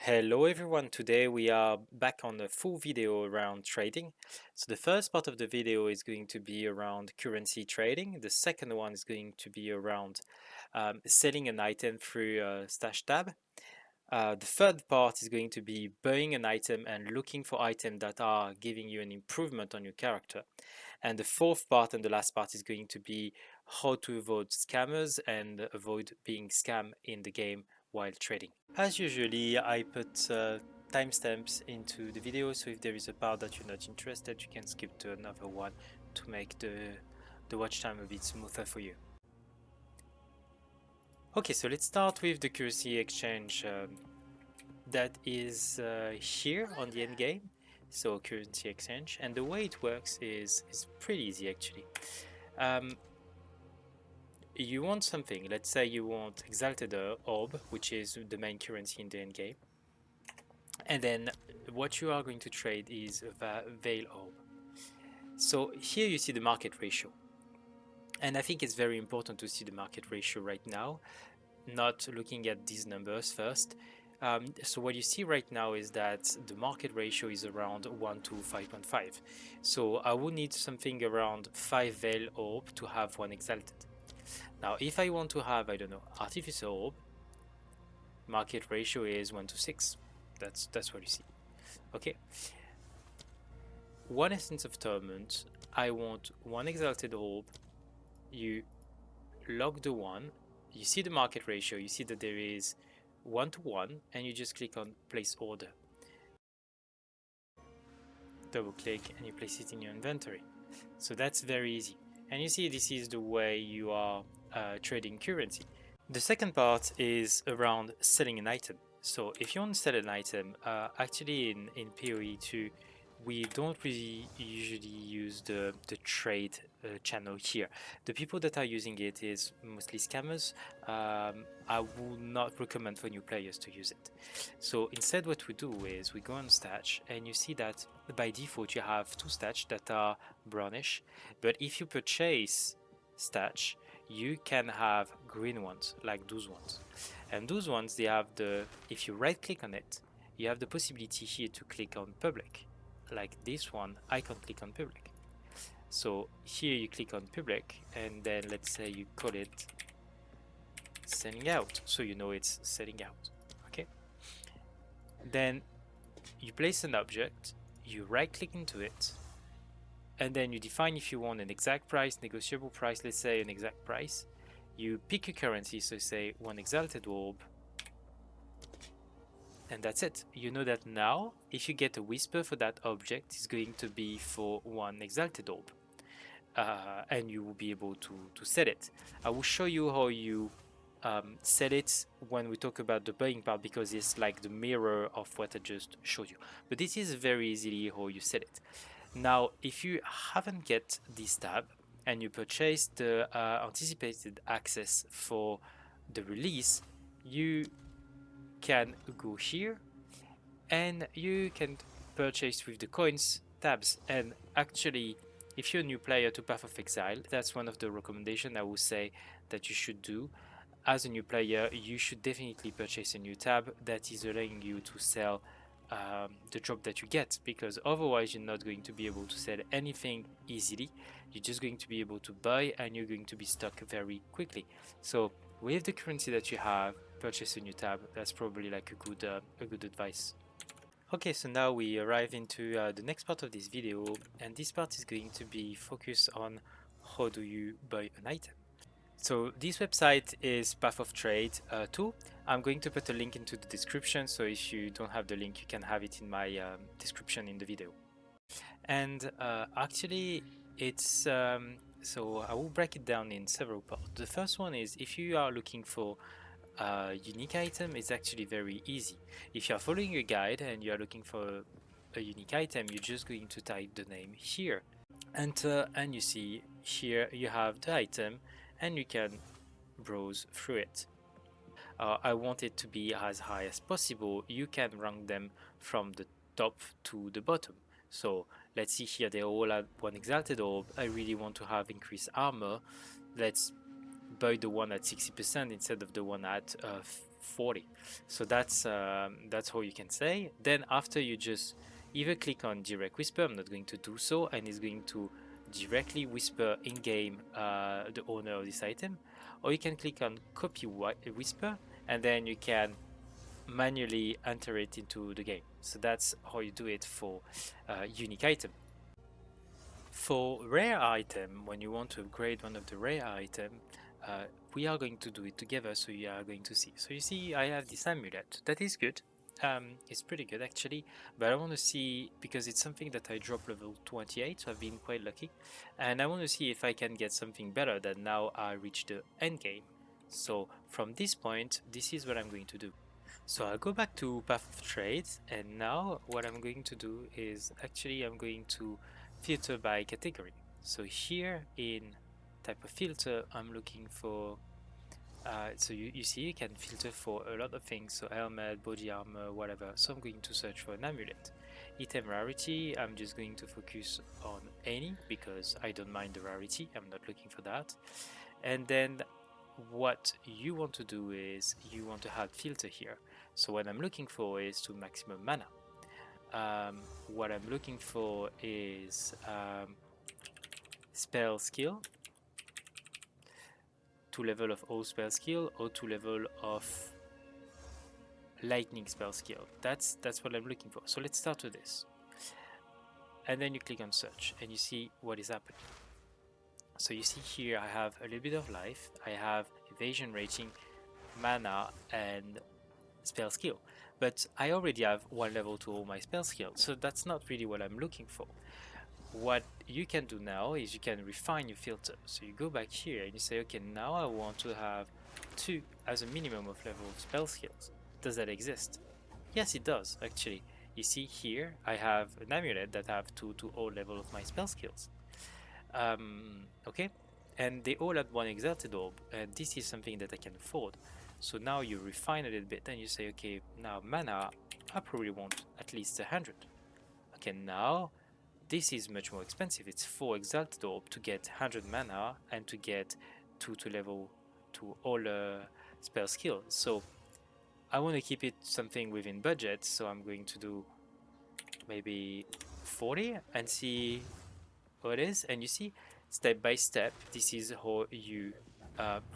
Hello everyone, today we are back on a full video around trading. So the first part of the video is going to be around currency trading. The second one is going to be around selling an item through a stash tab. The third part is going to be buying an item and looking for items that are giving you an improvement on your character. And the fourth part and the last part is going to be how to avoid scammers and avoid being scammed in the game while trading. As usually, I put timestamps into the video, so if there is a part that you're not interested, you can skip to another one to make the watch time a bit smoother for you. Okay, so let's start with the currency exchange that is here on the end game. So currency exchange, and the way it works is pretty easy actually. You want something, let's say you want Exalted Orb, which is the main currency in the end game. And then what you are going to trade is a Veil Orb. So here you see the market ratio. And I think it's very important to see the market ratio right now, not looking at these numbers first. So what you see right now is that the market ratio is around 1 to 5.5. So I would need something around 5 Veil Orb to have one Exalted. Now, if I want to have, I don't know, Artificer Orb, market ratio is 1 to 6. That's what you see. Okay. One Essence of Torment, I want one Exalted Orb. You log the one, you see the market ratio, you see that there is 1 to 1, and you just click on Place Order. Double click and you place it in your inventory. So that's very easy. And you see this is the way you are trading currency. The second part is around selling an item. So if you want to sell an item, actually in PoE2, we don't really usually use the trade channel here. The people that are using it is mostly scammers. I would not recommend for new players to use it. So instead what we do is we go on stats and you see that by default you have two stats that are brownish, but if you purchase stats, you can have green ones like those ones. And those ones, they have if you right click on it, you have the possibility here to click on public. Like this one, I can click on public. So here you click on public and then let's say you call it selling out. So you know it's selling out. Okay. Then you place an object, you right click into it, and then you define if you want an exact price, negotiable price, let's say an exact price. You pick your currency, so say one Exalted Orb, and that's it. You know that now, if you get a whisper for that object, it's going to be for one Exalted Orb. And you will be able to sell it. I will show you how you sell it when we talk about the buying part, because it's like the mirror of what I just showed you. But this is very easily how you sell it. Now, if you haven't get this tab and you purchase the anticipated access for the release, you can go here and you can purchase with the coins tabs. And actually, if you're a new player to Path of Exile, that's one of the recommendations I would say that you should do. As a new player, you should definitely purchase a new tab that is allowing you to sell the drop that you get, because otherwise you're not going to be able to sell anything easily. You're just going to be able to buy and you're going to be stuck very quickly. So with the currency that you have, purchase a new tab. That's probably like a good advice. Okay, so now we arrive into the next part of this video, and this part is going to be focused on how do you buy an item. So this website is Path of Trade 2. I'm going to put a link into the description, so if you don't have the link, you can have it in my description in the video. And actually, it's so I will break it down in several parts. The first one is if you are looking for a unique item, it's actually very easy. If you are following a guide and you are looking for a unique item, you're just going to type the name here. Enter, and you see here you have the item and you can browse through it. I want it to be as high as possible. You can rank them from the top to the bottom. So let's see here, they all have one Exalted Orb. I really want to have increased armor. Let's buy the one at 60% instead of the one at 40. So that's how you can say. Then after, you just either click on direct whisper. I'm not going to do so, and it's going to directly whisper in game the owner of this item, or you can click on copy whisper, and then you can manually enter it into the game. So that's how you do it for unique item. For rare item, when you want to upgrade one of the rare item, we are going to do it together, so you are going to see. So you see, I have this amulet. That is good. It's pretty good actually, but I want to see, because it's something that I dropped level 28, so I've been quite lucky, and I want to see if I can get something better than now I reach the end game. So from this point, this is what I'm going to do. So I'll go back to Path of Trade, and now what I'm going to do is actually I'm going to filter by category. So here in type of filter, I'm looking for, so you see you can filter for a lot of things, so helmet, body armor, whatever. So I'm going to search for an amulet. Item rarity, I'm just going to focus on any, because I don't mind the rarity, I'm not looking for that. And then what you want to do is you want to add filter here. So what I'm looking for is to maximum mana. What I'm looking for is spell skill, 2 level of all spell skill, or 2 level of lightning spell skill. That's what I'm looking for. So let's start with this. And then you click on search, and you see what is happening. So you see here I have a little bit of life, I have evasion rating, mana, and spell skill. But I already have 1 level to all my spell skill, so that's not really what I'm looking for. What you can do now is you can refine your filter. So you go back here and you say, okay, now I want to have 2 as a minimum of level of spell skills. Does that exist? Yes, it does, actually. You see here, I have an amulet that have 2 to all level of my spell skills. Okay, and they all had 1 exalted orb, and this is something that I can afford. So now you refine a little bit and you say, okay, now mana, I probably want at least 100. Okay, now this is much more expensive. It's 4 exalted orb to get 100 mana and to get 2 to level to all spell skill. So I want to keep it something within budget, so I'm going to do maybe 40 and see how it is. And you see, step by step, this is how you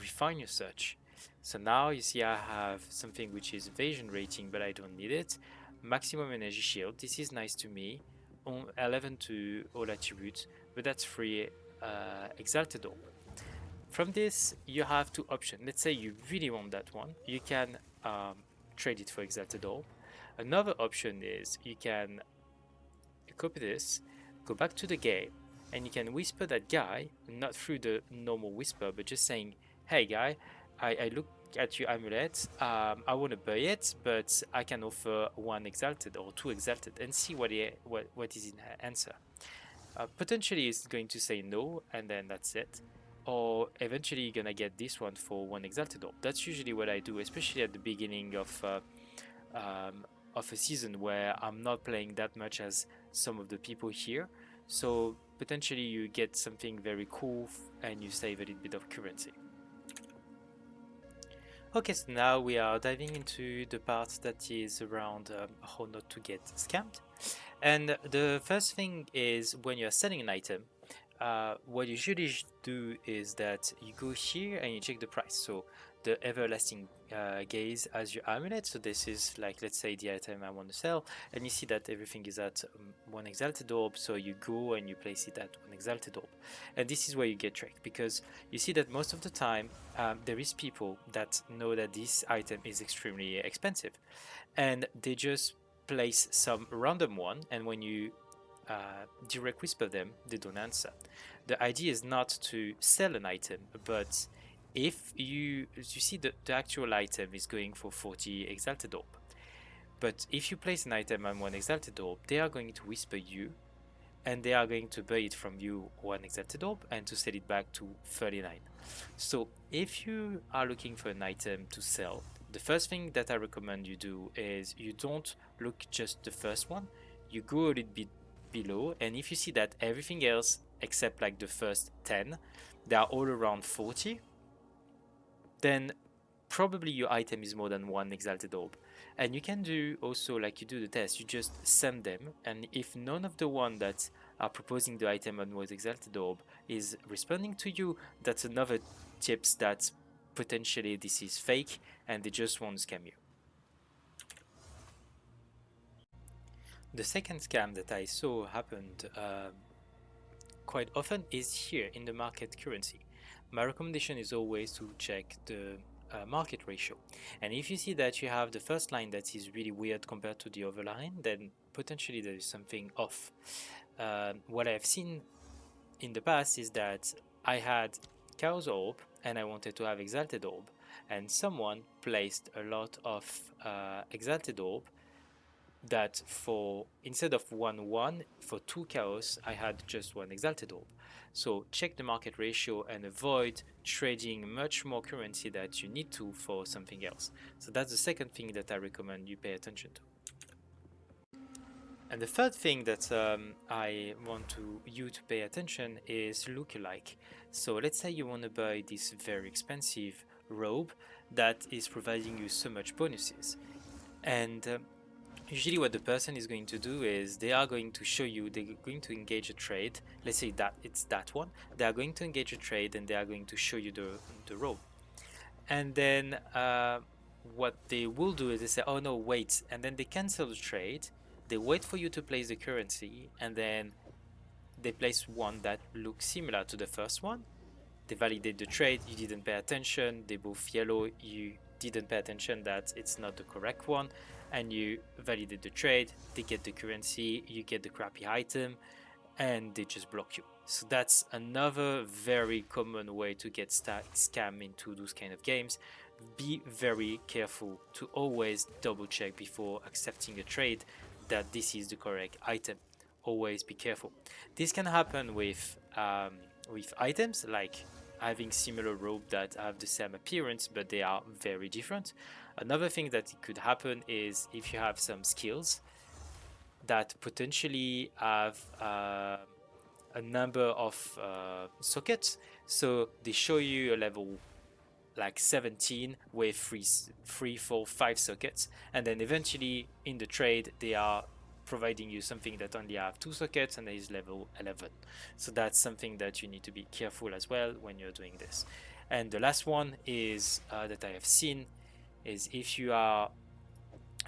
refine your search. So now you see I have something which is evasion rating, but I don't need it. Maximum energy shield, this is nice to me. 11 to all attributes, but that's free exalted orb. From this, you have 2 options. Let's say you really want that one, you can trade it for exalted orb. Another option is you can copy this, go back to the game, and you can whisper that guy, not through the normal whisper, but just saying, hey guy, I look at your amulet, I want to buy it, but I can offer 1 exalted or 2 exalted, and see what is in her answer. Potentially it's going to say no, and then that's it. Or eventually you're gonna get this one for 1 exalted orb. That's usually what I do, especially at the beginning of a season where I'm not playing that much as some of the people here. So potentially you get something very cool and you save a little bit of currency. Okay, so now we are diving into the part that is around how not to get scammed. And the first thing is, when you're selling an item, what you should do is that you go here and you check the price. So the everlasting gaze as your amulet. So this is like, let's say the item I want to sell, and you see that everything is at 1 exalted orb. So you go and you place it at 1 exalted orb, and this is where you get tricked, because you see that most of the time there is people that know that this item is extremely expensive, and they just place some random one, and when you direct whisper them, they don't answer. The idea is not to sell an item, but if you see the actual item is going for 40 exalted orb, but if you place an item on 1 exalted orb, they are going to whisper you, and they are going to buy it from you 1 exalted orb and to sell it back to 39. So if you are looking for an item to sell, the first thing that I recommend you do is you don't look just the first one, you go a little bit below, and if you see that everything else except like the first 10, they are all around 40, then probably your item is more than one exalted orb. And you can do also, like you do the test, you just send them, and if none of the one that are proposing the item on was exalted orb is responding to you, that's another tips that potentially this is fake and they just want to scam you. The second scam that I saw happened quite often is here in the market currency. My recommendation is always to check the market ratio. And if you see that you have the first line that is really weird compared to the other line, then potentially there is something off. What I've seen in the past is that I had Chaos Orb and I wanted to have Exalted Orb, and someone placed a lot of Exalted Orb that for instead of 1 for 2 chaos I had just 1 exalted orb. So check the market ratio and avoid trading much more currency that you need to for something else. So that's the second thing that I recommend you pay attention to. And the third thing that I want you to pay attention is lookalike. So let's say you want to buy this very expensive robe that is providing you so much bonuses, and usually what the person is going to do is they are going to show you, they're going to engage a trade. Let's say that it's that one. They are going to engage a trade and they are going to show you the rope. And then what they will do is they say, oh no, wait. And then they cancel the trade. They wait for you to place the currency and then they place one that looks similar to the first one. They validate the trade, you didn't pay attention, they both yellow, you didn't pay attention that it's not the correct one, and you validate the trade, they get the currency, you get the crappy item, and they just block you. So that's another very common way to get scam into those kind of games. Be very careful to always double check before accepting a trade that this is the correct item. Always be careful. This can happen with items like having similar robe that have the same appearance but they are very different. Another thing that could happen is if you have some skills that potentially have a number of sockets, so they show you a level like 17 with 3, 4, 5 sockets, and then eventually in the trade they are providing you something that only have 2 sockets and is level 11. So that's something that you need to be careful as well when you're doing this. And the last one is that I have seen is if you are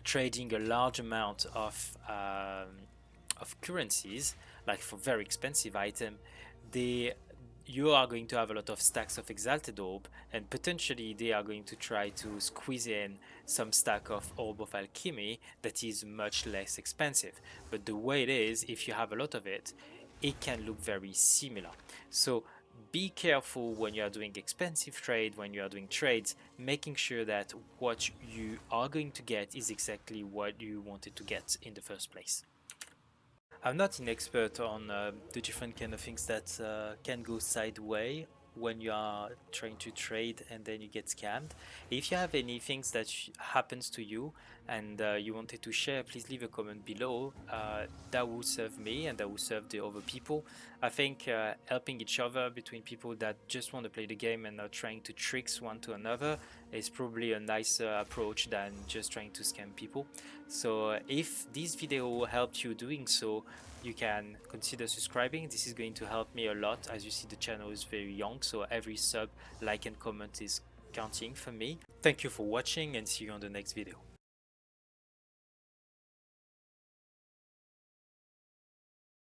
trading a large amount of currencies, like for very expensive item, you are going to have a lot of stacks of exalted orb, and potentially they are going to try to squeeze in some stack of orb of alchemy that is much less expensive. But the way it is, if you have a lot of it, it can look very similar. So be careful when you are doing expensive trade, when you are doing trades, making sure that what you are going to get is exactly what you wanted to get in the first place. I'm not an expert on the different kind of things that can go sideways when you are trying to trade and then you get scammed. If you have any things that happens to you and you wanted to share, please leave a comment below. That will serve me and that will serve the other people. I think helping each other between people that just want to play the game and not trying to tricks one to another is probably a nicer approach than just trying to scam people. So if this video helped you doing so, you can consider subscribing. This is going to help me a lot. As you see, the channel is very young, so every sub, like and comment is counting for me. Thank you for watching and see you on the next video.